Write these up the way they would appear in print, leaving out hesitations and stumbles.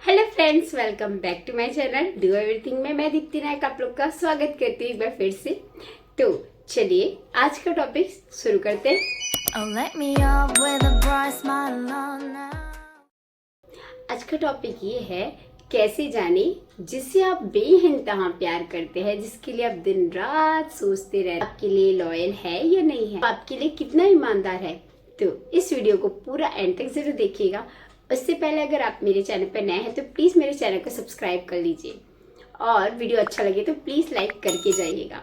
Hello friends, welcome back to my channel do everything में मैं दीप्ति नायक आप लोग का स्वागत करती हूँ एक बार फिर से। तो चलिए आज का टॉपिक शुरू करते हैं। Oh, let me up with a bright smile on now. आज का टॉपिक ये है, कैसे जाने जिससे आप बेइंतहा प्यार करते हैं, जिसके लिए आप दिन रात सोचते रहते, आपके लिए लॉयल है या नहीं है, आपके लिए कितना ईमानदार है। तो इस वीडियो को पूरा एंड तक जरूर देखिएगा। उससे पहले अगर आप मेरे चैनल पर नए हैं तो प्लीज मेरे चैनल को सब्सक्राइब कर लीजिए और वीडियो अच्छा लगे तो प्लीज लाइक करके जाइएगा।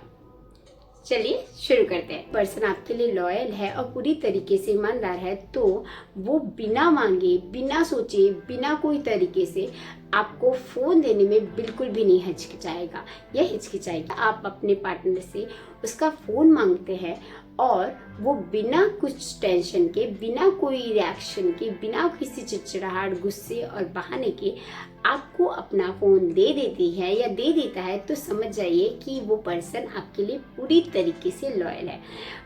चलिए शुरू करते हैं। पर्सन आपके लिए लॉयल है और पूरी तरीके से ईमानदार है तो वो बिना मांगे, बिना सोचे, बिना कोई तरीके से आपको फोन देने में बिल्कुल भी नहीं हिचकिचाएगा या हिचकिचाएगा। आप अपने पार्टनर से उसका फोन मांगते हैं और वो बिना कुछ टेंशन के, बिना कोई रिएक्शन के, बिना किसी चिड़चिड़ाहट, गुस्से और बहाने के आपको अपना फोन दे देती है या दे देता है, तो समझ जाइए कि वो पर्सन आपके लिए पूरी तरीके से लॉयल है।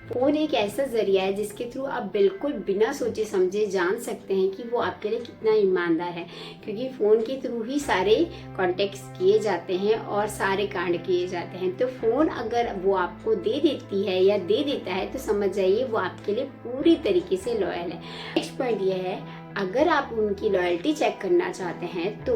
फोन एक ऐसा जरिया है जिसके थ्रू आप बिल्कुल बिना सोचे समझे जान सकते हैं कि वो आपके लिए कितना ईमानदार है, क्योंकि फोन के थ्रू ही सारे कॉन्टेक्ट्स किए जाते हैं और सारे कांड किए जाते हैं। तो फोन अगर वो आपको दे देती है या दे देता है तो समझ जाइए वो आपके लिए पूरी तरीके से लॉयल है। नेक्स्ट पॉइंट ये है, अगर आप उनकी लॉयल्टी चेक करना चाहते हैं तो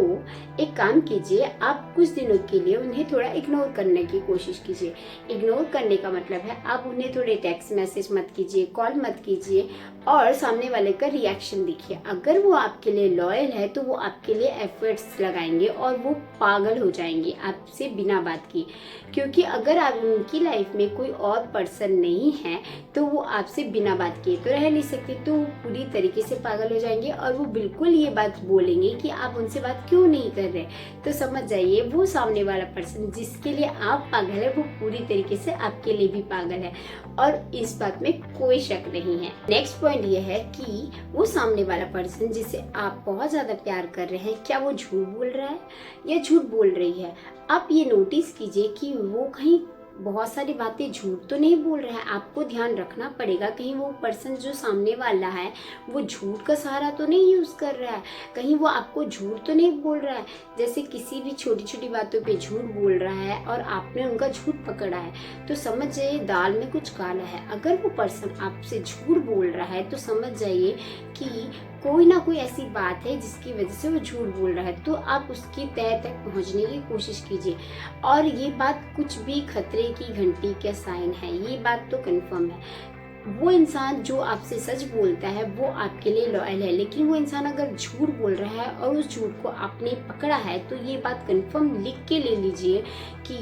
एक काम कीजिए, आप कुछ दिनों के लिए उन्हें थोड़ा इग्नोर करने की कोशिश कीजिए। इग्नोर करने का मतलब है आप उन्हें थोड़े टेक्स्ट मैसेज मत कीजिए, कॉल मत कीजिए और सामने वाले का रिएक्शन देखिए। अगर वो आपके लिए लॉयल है तो वो आपके लिए एफर्ट्स लगाएंगे और वो पागल हो जाएंगे आपसे बिना बात की, क्योंकि अगर आप उनकी लाइफ में कोई और पर्सन नहीं है तो वो आपसे बिना बात किए तो रह नहीं सकते, तो वो पूरी तरीके से पागल हो जाएंगे और वो बिल्कुल ये बात बोलेंगे कि आप उनसे बात क्यों नहीं कर रहे। तो समझ जाइए वो सामने वाला पर्सन जिसके लिए आप पागल है वो पूरी तरीके से आपके लिए भी पागल है और इस बात में कोई शक नहीं है। नेक्स्ट पॉइंट ये है कि वो सामने वाला पर्सन जिसे आप बहुत ज्यादा प्यार कर रहे हैं, क्या वो झूठ बोल रहा है या झूठ बोल रही है। आप ये नोटिस कीजिए कि वो कहीं बहुत सारी बातें झूठ तो नहीं बोल रहा है। आपको ध्यान रखना पड़ेगा कहीं वो पर्सन जो सामने वाला है वो झूठ का सहारा तो नहीं यूज कर रहा है, कहीं वो आपको झूठ तो नहीं बोल रहा है। जैसे किसी भी छोटी छोटी बातों पे झूठ बोल रहा है और आपने उनका झूठ पकड़ा है तो समझ जाइए दाल में कुछ काला है। अगर वो पर्सन आपसे झूठ बोल रहा है तो समझ जाइए कि कोई ना कोई ऐसी बात है जिसकी वजह से वो झूठ बोल रहा है, तो आप उसकी तह तक पहुंचने की कोशिश कीजिए। और ये बात कुछ भी खतरे की घंटी का साइन है, ये बात तो कंफर्म है। वो इंसान जो आपसे सच बोलता है वो आपके लिए लॉयल है, लेकिन वो इंसान अगर झूठ बोल रहा है और उस झूठ को आपने पकड़ा है तो ये बात कंफर्म लिख के ले लीजिए कि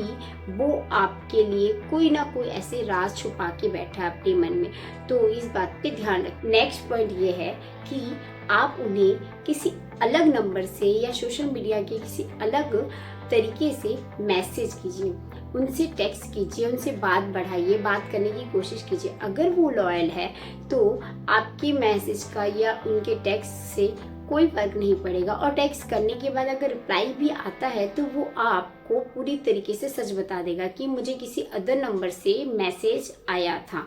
वो आपके लिए कोई ना कोई ऐसे राज छुपा के बैठा है अपने मन में। तो इस बात पे ध्यान रखें। नेक्स्ट पॉइंट ये है कि आप उन्हें किसी अलग नंबर से या सोशल मीडिया के किसी अलग तरीके से मैसेज कीजिए, उनसे टेक्स्ट कीजिए, उनसे बात बढ़ाइए, बात करने की कोशिश कीजिए। अगर वो लॉयल है तो आपके मैसेज का या उनके टेक्स्ट से कोई फर्क नहीं पड़ेगा और टेक्स्ट करने के बाद अगर रिप्लाई भी आता है तो वो आपको पूरी तरीके से सच बता देगा कि मुझे किसी अदर नंबर से मैसेज आया था।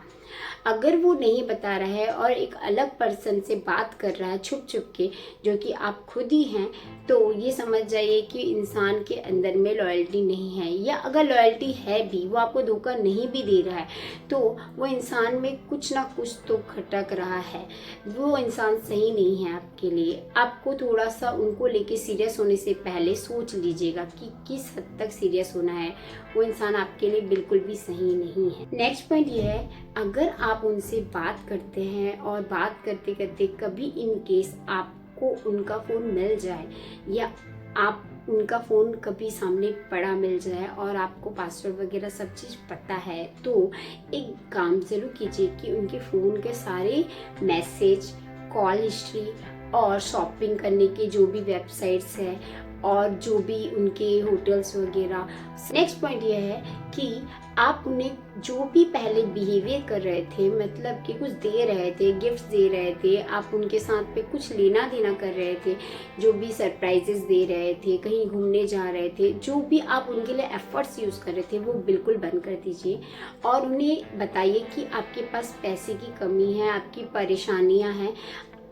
अगर वो नहीं बता रहा है और एक अलग पर्सन से बात कर रहा है छुप छुप के, जो कि आप खुद ही हैं, तो ये समझ जाइए कि इंसान के अंदर में लॉयल्टी नहीं है, या अगर लॉयल्टी है भी वो आपको धोखा नहीं भी दे रहा है तो वो इंसान में कुछ ना कुछ तो खटक रहा है। वो इंसान सही नहीं है आपके लिए। आपको थोड़ा सा उनको लेके सीरियस होने से पहले सोच लीजिएगा कि किस हद तक सीरियस होना है। वो इंसान आपके लिए बिल्कुल भी सही नहीं है। नेक्स्ट पॉइंट ये है, अगर आप उनसे बात करते हैं और बात करते करते कभी इन केस आपको उनका फ़ोन मिल जाए या आप उनका फ़ोन कभी सामने पड़ा मिल जाए और आपको पासवर्ड वगैरह सब चीज़ पता है, तो एक काम ज़रूर कीजिए कि उनके फ़ोन के सारे मैसेज, कॉल हिस्ट्री और शॉपिंग करने के जो भी वेबसाइट्स हैं और जो भी उनके होटल्स वगैरह। नेक्स्ट पॉइंट ये है कि आप उन्हें जो भी पहले बिहेवियर कर रहे थे, मतलब कि कुछ दे रहे थे, गिफ्ट्स दे रहे थे, आप उनके साथ पे कुछ लेना देना कर रहे थे, जो भी सरप्राइजेस दे रहे थे, कहीं घूमने जा रहे थे, जो भी आप उनके लिए एफर्ट्स यूज़ कर रहे थे वो बिल्कुल बंद कर दीजिए और उन्हें बताइए कि आपके पास पैसे की कमी है, आपकी परेशानियां हैं।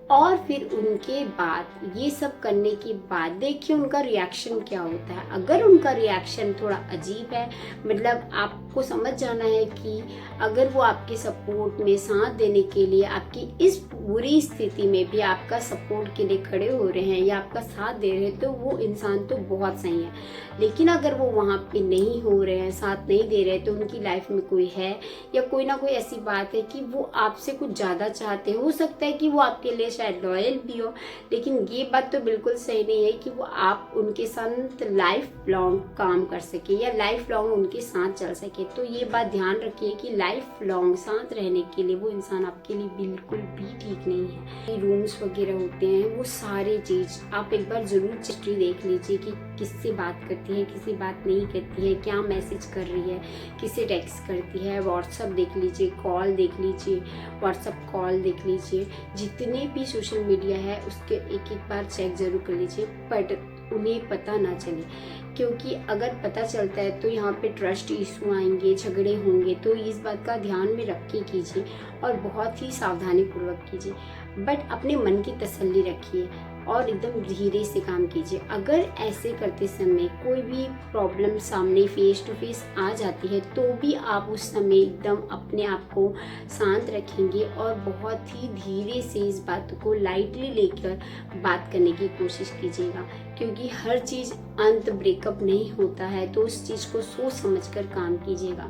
और फिर उनके बाद ये सब करने के बाद देखिए उनका रिएक्शन क्या होता है। अगर उनका रिएक्शन थोड़ा अजीब है, मतलब आपको समझ जाना है कि अगर वो आपके सपोर्ट में साथ देने के लिए आपकी इस बुरी स्थिति में भी आपका सपोर्ट के लिए खड़े हो रहे हैं या आपका साथ दे रहे हैं, तो वो इंसान तो बहुत सही है। लेकिन अगर वो वहाँ पे नहीं हो रहे हैं, साथ नहीं दे रहे, तो उनकी लाइफ में कोई है या कोई ना कोई ऐसी बात है कि वो आपसे कुछ ज़्यादा चाहते हो सकता है कि वो आपके लिए शायद लॉयल भी हो, लेकिन ये बात तो बिल्कुल सही नहीं है कि वो आप उनके साथ लाइफ लॉन्ग काम कर सके या लाइफ लॉन्ग उनके साथ चल सके। तो ये बात ध्यान रखिए कि लाइफ लॉन्ग साथ रहने के लिए वो इंसान आपके लिए बिल्कुल भी ठीक नहीं है। रूम्स वगैरह होते हैं, वो सारी चीज़ आप एक बार ज़रूर हिस्ट्री देख लीजिए कि किससे बात करती है, किससे बात नहीं करती है, क्या मैसेज कर रही है, किससे टेक्स्ट करती है, व्हाट्सअप देख लीजिए, कॉल देख लीजिए, व्हाट्सअप कॉल देख लीजिए, जितने भी सोशल मीडिया है उसके एक एक बार चेक जरूर कर लीजिए, बट उन्हें पता ना चले, क्योंकि अगर पता चलता है तो यहाँ पे ट्रस्ट इशू आएंगे, झगड़े होंगे। तो इस बात का ध्यान में रख के कीजिए और बहुत ही सावधानी पूर्वक कीजिए, बट अपने मन की तसल्ली रखिए और एकदम धीरे से काम कीजिए। अगर ऐसे करते समय कोई भी प्रॉब्लम सामने फेस टू फेस आ जाती है तो भी आप उस समय एकदम अपने आप को शांत रखेंगे और बहुत ही धीरे से इस बात को लाइटली लेकर बात करने की कोशिश कीजिएगा, क्योंकि हर चीज़ अंत ब्रेकअप नहीं होता है। तो उस चीज़ को सोच समझकर काम कीजिएगा।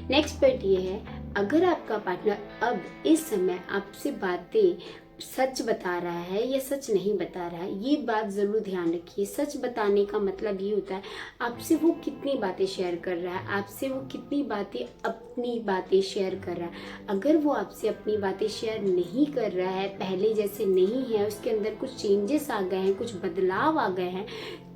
नेक्स्ट पॉइंट ये है, अगर आपका पार्टनर अब इस समय आपसे बातें सच बता रहा है या सच नहीं बता रहा है, ये बात ज़रूर ध्यान रखिए। सच बताने का मतलब ये होता है आपसे वो कितनी बातें शेयर कर रहा है, आपसे वो कितनी बातें अपनी बातें शेयर कर रहा है। अगर वो आपसे अपनी बातें शेयर नहीं कर रहा है, पहले जैसे नहीं है, उसके अंदर कुछ चेंजेस आ गए हैं, कुछ बदलाव आ गए हैं,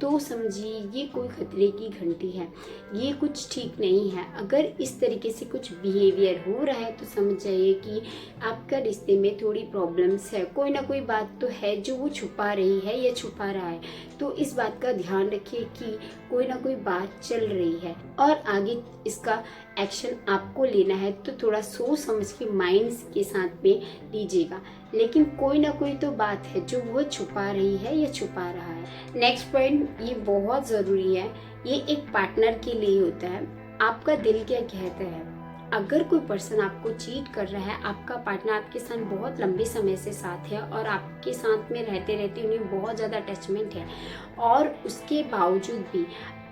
तो समझिए ये कोई खतरे की घंटी है, ये कुछ ठीक नहीं है। अगर इस तरीके से कुछ बिहेवियर हो रहा है तो समझ जाइए कि आपका रिश्ते में थोड़ी प्रॉब्लम्स है, कोई ना कोई बात तो है जो वो छुपा रही है या छुपा रहा है। तो इस बात का ध्यान रखिए कि कोई ना कोई बात चल रही है और आगे इसका एक्शन आपको लेना है तो थोड़ा सोच समझ के माइंड के साथ में लीजिएगा, लेकिन कोई ना कोई तो बात है जो वो छुपा रही है या छुपा रहा है। नेक्स्ट पॉइंट ये बहुत ज़रूरी है, ये एक पार्टनर के लिए होता है, आपका दिल क्या कहता है। अगर कोई पर्सन आपको चीट कर रहा है, आपका पार्टनर आपके साथ बहुत लंबे समय से साथ है और आपके साथ में रहते रहते उन्हें बहुत ज़्यादा अटैचमेंट है, और उसके बावजूद भी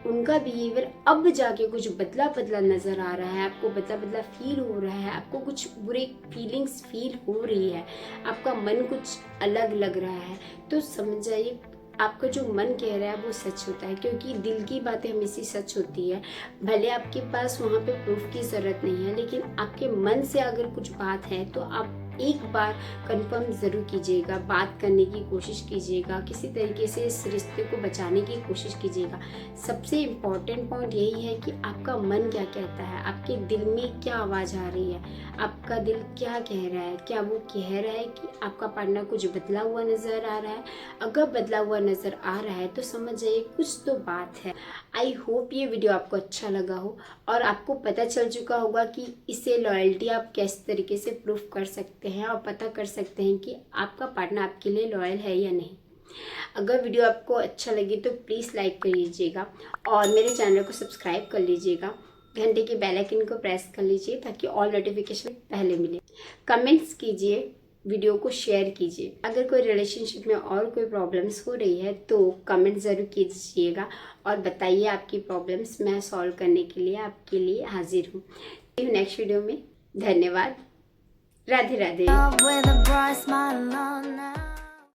उनका बिहेवियर अब जाके कुछ बदला बदला नज़र आ रहा है, आपको बदला बदला फील हो रहा है, आपको कुछ बुरे फीलिंग्स फील हो रही है, आपका मन कुछ अलग लग रहा है, तो समझ जाइए आपका जो मन कह रहा है वो सच होता है, क्योंकि दिल की बातें हमेशा सच होती है। भले आपके पास वहाँ पे प्रूफ की ज़रूरत नहीं है, लेकिन आपके मन से अगर कुछ बात है तो आप एक बार कंफर्म ज़रूर कीजिएगा, बात करने की कोशिश कीजिएगा, किसी तरीके से इस रिश्ते को बचाने की कोशिश कीजिएगा। सबसे इम्पॉर्टेंट पॉइंट यही है कि आपका मन क्या कहता है, आपके दिल में क्या आवाज़ आ रही है, आपका दिल क्या कह रहा है। क्या वो कह रहा है कि आपका पार्टनर कुछ बदला हुआ नज़र आ रहा है? अगर बदला हुआ नज़र आ रहा है तो समझ जाइए कुछ तो बात है। आई होप ये वीडियो आपको अच्छा लगा हो और आपको पता चल चुका होगा कि इससे लॉयल्टी आप किस तरीके से प्रूफ कर सकते हैं और पता कर सकते हैं कि आपका पार्टनर आपके लिए लॉयल है या नहीं। अगर वीडियो आपको अच्छा लगे तो प्लीज़ लाइक कर लीजिएगा और मेरे चैनल को सब्सक्राइब कर लीजिएगा, घंटे के बेल आइकन को प्रेस कर लीजिए ताकि ऑल नोटिफिकेशन पहले मिले। कमेंट्स कीजिए, वीडियो को शेयर कीजिए। अगर कोई रिलेशनशिप में और कोई प्रॉब्लम्स हो रही है तो कमेंट ज़रूर कीजिएगा और बताइए आपकी प्रॉब्लम्स, मैं सॉल्व करने के लिए आपके लिए हाजिर हूँ। नेक्स्ट वीडियो में। धन्यवाद। राधे राधे।